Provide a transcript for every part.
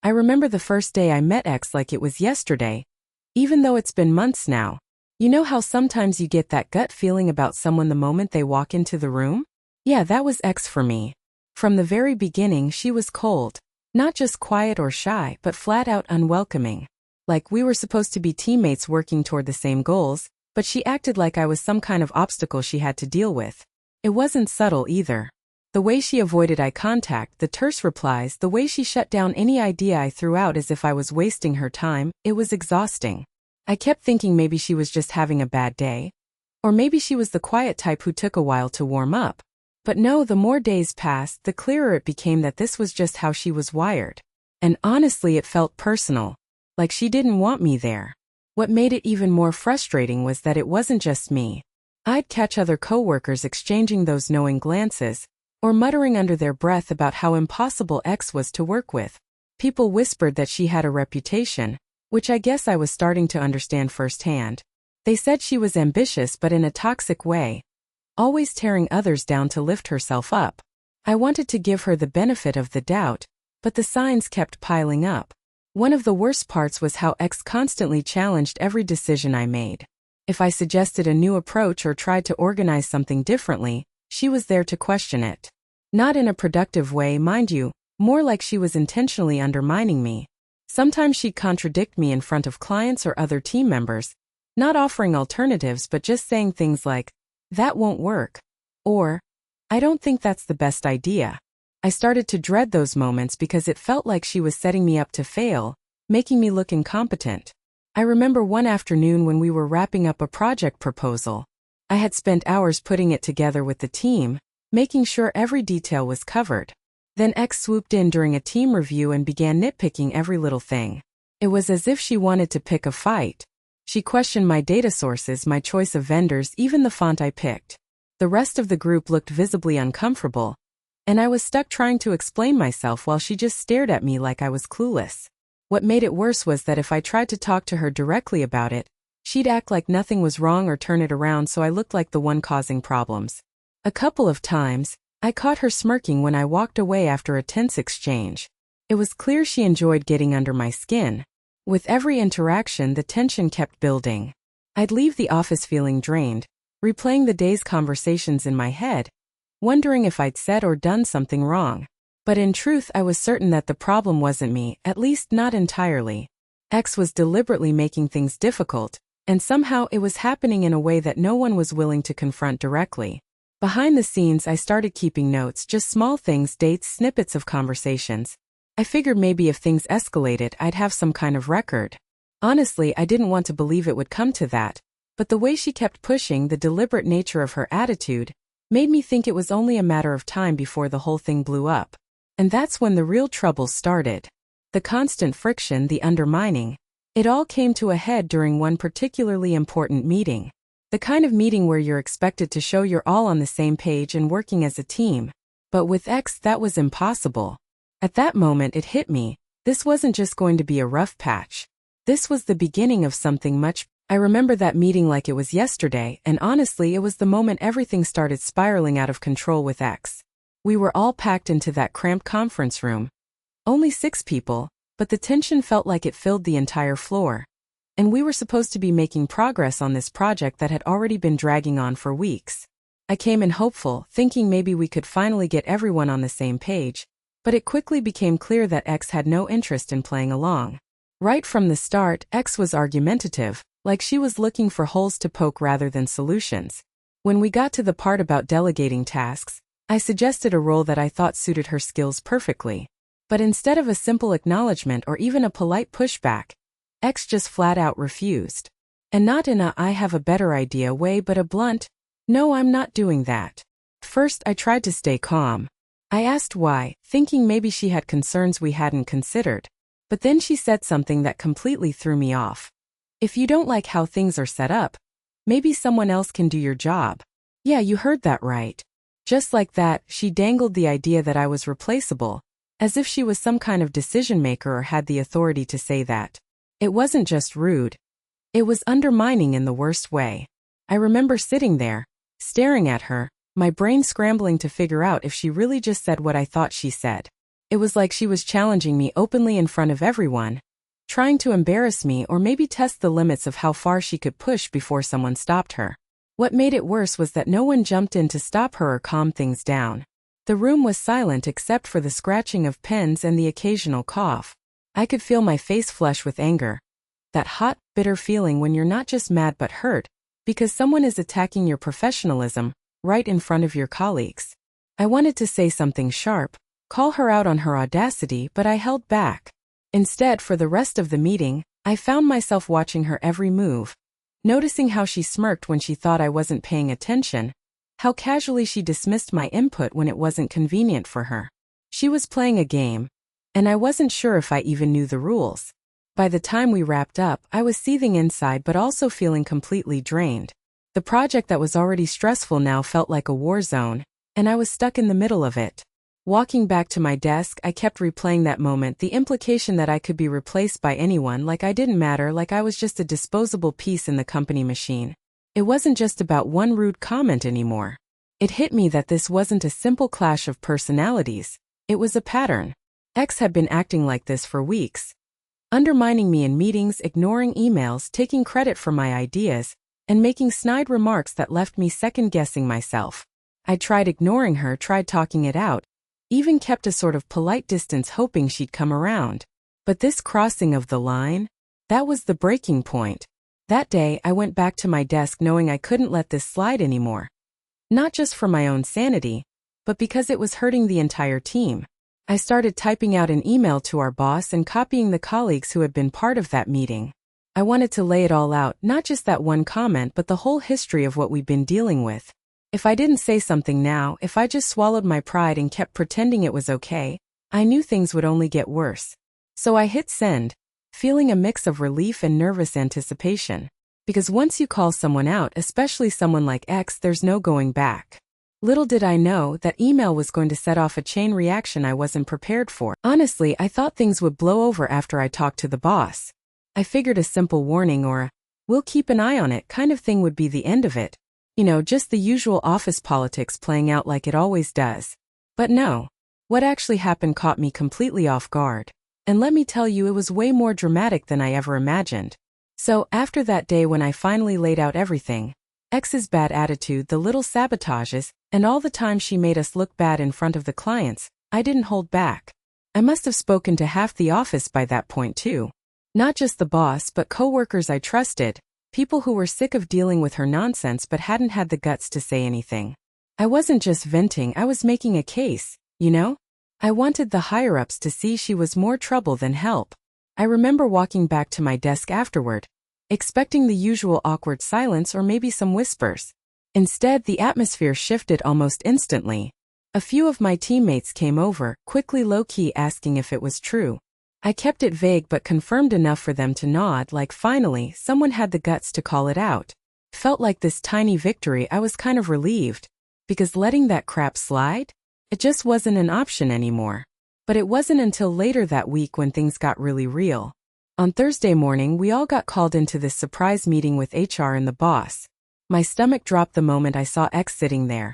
I remember the first day I met X like it was yesterday, even though it's been months now. You know how sometimes you get that gut feeling about someone the moment they walk into the room? Yeah, that was X for me. From the very beginning, she was cold. Not just quiet or shy, but flat out unwelcoming. Like we were supposed to be teammates working toward the same goals, but she acted like I was some kind of obstacle she had to deal with. It wasn't subtle either. The way she avoided eye contact, the terse replies, the way she shut down any idea I threw out as if I was wasting her time, it was exhausting. I kept thinking maybe she was just having a bad day. Or maybe she was the quiet type who took a while to warm up. But no, the more days passed, the clearer it became that this was just how she was wired. And honestly, it felt personal. Like she didn't want me there. What made it even more frustrating was that it wasn't just me. I'd catch other coworkers exchanging those knowing glances, or muttering under their breath about how impossible X was to work with. People whispered that she had a reputation, which I guess I was starting to understand firsthand. They said she was ambitious but in a toxic way, always tearing others down to lift herself up. I wanted to give her the benefit of the doubt, but the signs kept piling up. One of the worst parts was how X constantly challenged every decision I made. If I suggested a new approach or tried to organize something differently, she was there to question it. Not in a productive way, mind you, more like she was intentionally undermining me. Sometimes she'd contradict me in front of clients or other team members, not offering alternatives but just saying things like, "That won't work," or, "I don't think that's the best idea." I started to dread those moments because it felt like she was setting me up to fail, making me look incompetent. I remember one afternoon when we were wrapping up a project proposal. I had spent hours putting it together with the team, making sure every detail was covered. Then X swooped in during a team review and began nitpicking every little thing. It was as if she wanted to pick a fight. She questioned my data sources, my choice of vendors, even the font I picked. The rest of the group looked visibly uncomfortable, and I was stuck trying to explain myself while she just stared at me like I was clueless. What made it worse was that if I tried to talk to her directly about it, she'd act like nothing was wrong or turn it around so I looked like the one causing problems. A couple of times, I caught her smirking when I walked away after a tense exchange. It was clear she enjoyed getting under my skin. With every interaction, the tension kept building. I'd leave the office feeling drained, replaying the day's conversations in my head, wondering if I'd said or done something wrong. But in truth, I was certain that the problem wasn't me, at least not entirely. X was deliberately making things difficult, and somehow it was happening in a way that no one was willing to confront directly. Behind the scenes, I started keeping notes, just small things, dates, snippets of conversations. I figured maybe if things escalated, I'd have some kind of record. Honestly, I didn't want to believe it would come to that, but the way she kept pushing, the deliberate nature of her attitude, made me think it was only a matter of time before the whole thing blew up. And that's when the real trouble started. The constant friction, the undermining. It all came to a head during one particularly important meeting. The kind of meeting where you're expected to show you're all on the same page and working as a team. But with X, that was impossible. At that moment, it hit me. This wasn't just going to be a rough patch. This was the beginning of something much. I remember that meeting like it was yesterday, and honestly, it was the moment everything started spiraling out of control with X. We were all packed into that cramped conference room. Only 6 people, but the tension felt like it filled the entire floor. And we were supposed to be making progress on this project that had already been dragging on for weeks. I came in hopeful, thinking maybe we could finally get everyone on the same page, but it quickly became clear that X had no interest in playing along. Right from the start, X was argumentative, like she was looking for holes to poke rather than solutions. When we got to the part about delegating tasks, I suggested a role that I thought suited her skills perfectly. But instead of a simple acknowledgement or even a polite pushback, X just flat out refused. And not in a "I have a better idea" way, but a blunt, "No, I'm not doing that." First, I tried to stay calm. I asked why, thinking maybe she had concerns we hadn't considered. But then she said something that completely threw me off. "If you don't like how things are set up, maybe someone else can do your job." Yeah, you heard that right. Just like that, she dangled the idea that I was replaceable, as if she was some kind of decision maker or had the authority to say that. It wasn't just rude. It was undermining in the worst way. I remember sitting there, staring at her, my brain scrambling to figure out if she really just said what I thought she said. It was like she was challenging me openly in front of everyone, trying to embarrass me or maybe test the limits of how far she could push before someone stopped her. What made it worse was that no one jumped in to stop her or calm things down. The room was silent except for the scratching of pens and the occasional cough. I could feel my face flush with anger. That hot, bitter feeling when you're not just mad but hurt, because someone is attacking your professionalism, right in front of your colleagues. I wanted to say something sharp, call her out on her audacity, but I held back. Instead, for the rest of the meeting, I found myself watching her every move, noticing how she smirked when she thought I wasn't paying attention, how casually she dismissed my input when it wasn't convenient for her. She was playing a game, and I wasn't sure if I even knew the rules. By the time we wrapped up, I was seething inside but also feeling completely drained. The project that was already stressful now felt like a war zone, and I was stuck in the middle of it. Walking back to my desk, I kept replaying that moment, the implication that I could be replaced by anyone, like I didn't matter, like I was just a disposable piece in the company machine. It wasn't just about one rude comment anymore. It hit me that this wasn't a simple clash of personalities. It was a pattern. X had been acting like this for weeks, undermining me in meetings, ignoring emails, taking credit for my ideas, and making snide remarks that left me second-guessing myself. I tried ignoring her, tried talking it out, even kept a sort of polite distance hoping she'd come around. But this crossing of the line, that was the breaking point. That day, I went back to my desk knowing I couldn't let this slide anymore. Not just for my own sanity, but because it was hurting the entire team. I started typing out an email to our boss and copying the colleagues who had been part of that meeting. I wanted to lay it all out, not just that one comment but the whole history of what we'd been dealing with. If I didn't say something now, if I just swallowed my pride and kept pretending it was okay, I knew things would only get worse. So I hit send, feeling a mix of relief and nervous anticipation. Because once you call someone out, especially someone like X, there's no going back. Little did I know that email was going to set off a chain reaction I wasn't prepared for. Honestly, I thought things would blow over after I talked to the boss. I figured a simple warning or a "we'll keep an eye on it" kind of thing would be the end of it. You know, just the usual office politics playing out like it always does. But no. What actually happened caught me completely off guard. And let me tell you, it was way more dramatic than I ever imagined. So, after that day when I finally laid out everything, X's bad attitude, the little sabotages, and all the time she made us look bad in front of the clients, I didn't hold back. I must have spoken to half the office by that point too. Not just the boss but coworkers I trusted, people who were sick of dealing with her nonsense but hadn't had the guts to say anything. I wasn't just venting, I was making a case, you know? I wanted the higher-ups to see she was more trouble than help. I remember walking back to my desk afterward, expecting the usual awkward silence or maybe some whispers. Instead, the atmosphere shifted almost instantly. A few of my teammates came over, quickly low-key asking if it was true. I kept it vague but confirmed enough for them to nod, like finally, someone had the guts to call it out. Felt like this tiny victory. I was kind of relieved, because letting that crap slide? It just wasn't an option anymore. But it wasn't until later that week when things got really real. On Thursday morning, we all got called into this surprise meeting with HR and the boss. My stomach dropped the moment I saw X sitting there.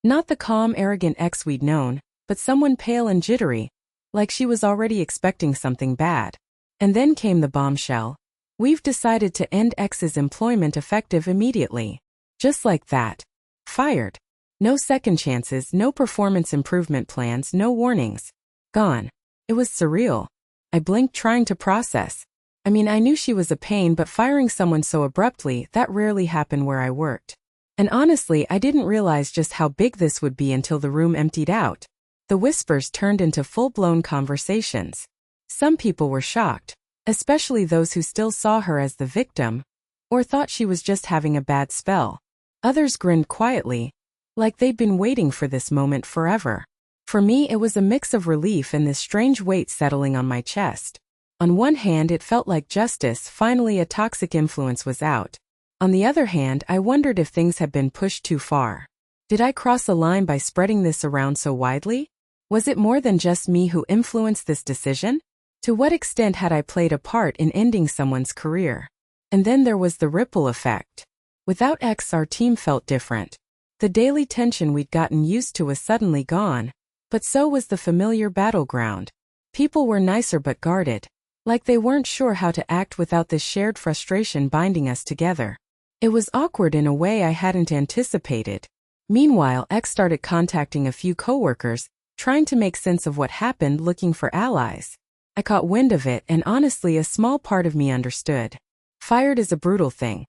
Not the calm, arrogant X we'd known, but someone pale and jittery, like she was already expecting something bad. And then came the bombshell. We've decided to end X's employment effective immediately. Just like that. Fired. No second chances, no performance improvement plans, no warnings. Gone. It was surreal. I blinked trying to process. I mean, I knew she was a pain, but firing someone so abruptly, that rarely happened where I worked. And honestly, I didn't realize just how big this would be until the room emptied out. The whispers turned into full-blown conversations. Some people were shocked, especially those who still saw her as the victim, or thought she was just having a bad spell. Others grinned quietly, like they'd been waiting for this moment forever. For me, it was a mix of relief and this strange weight settling on my chest. On one hand, it felt like justice, finally a toxic influence was out. On the other hand, I wondered if things had been pushed too far. Did I cross a line by spreading this around so widely? Was it more than just me who influenced this decision? To what extent had I played a part in ending someone's career? And then there was the ripple effect. Without X, our team felt different. The daily tension we'd gotten used to was suddenly gone. But so was the familiar battleground. People were nicer but guarded, like they weren't sure how to act without this shared frustration binding us together. It was awkward in a way I hadn't anticipated. Meanwhile, X started contacting a few coworkers, trying to make sense of what happened, looking for allies. I caught wind of it, and honestly, a small part of me understood. Fired is a brutal thing.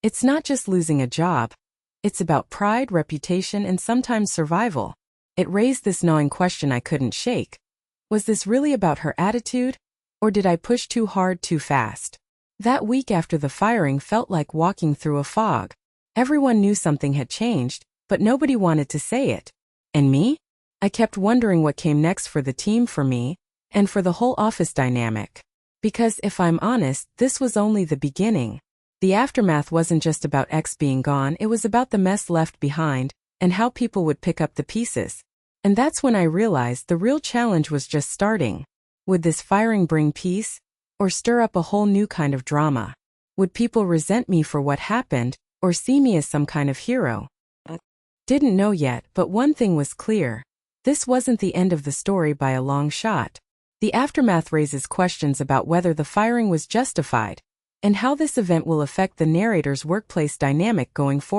It's not just losing a job. It's about pride, reputation, and sometimes survival. It raised this gnawing question I couldn't shake. Was this really about her attitude? Or did I push too hard too fast? That week after the firing felt like walking through a fog. Everyone knew something had changed, but nobody wanted to say it. And me? I kept wondering what came next for the team, for me, and for the whole office dynamic. Because if I'm honest, this was only the beginning. The aftermath wasn't just about X being gone, it was about the mess left behind, and how people would pick up the pieces. And that's when I realized the real challenge was just starting. Would this firing bring peace? Or stir up a whole new kind of drama? Would people resent me for what happened, or see me as some kind of hero? Didn't know yet, but one thing was clear. This wasn't the end of the story by a long shot. The aftermath raises questions about whether the firing was justified, and how this event will affect the narrator's workplace dynamic going forward.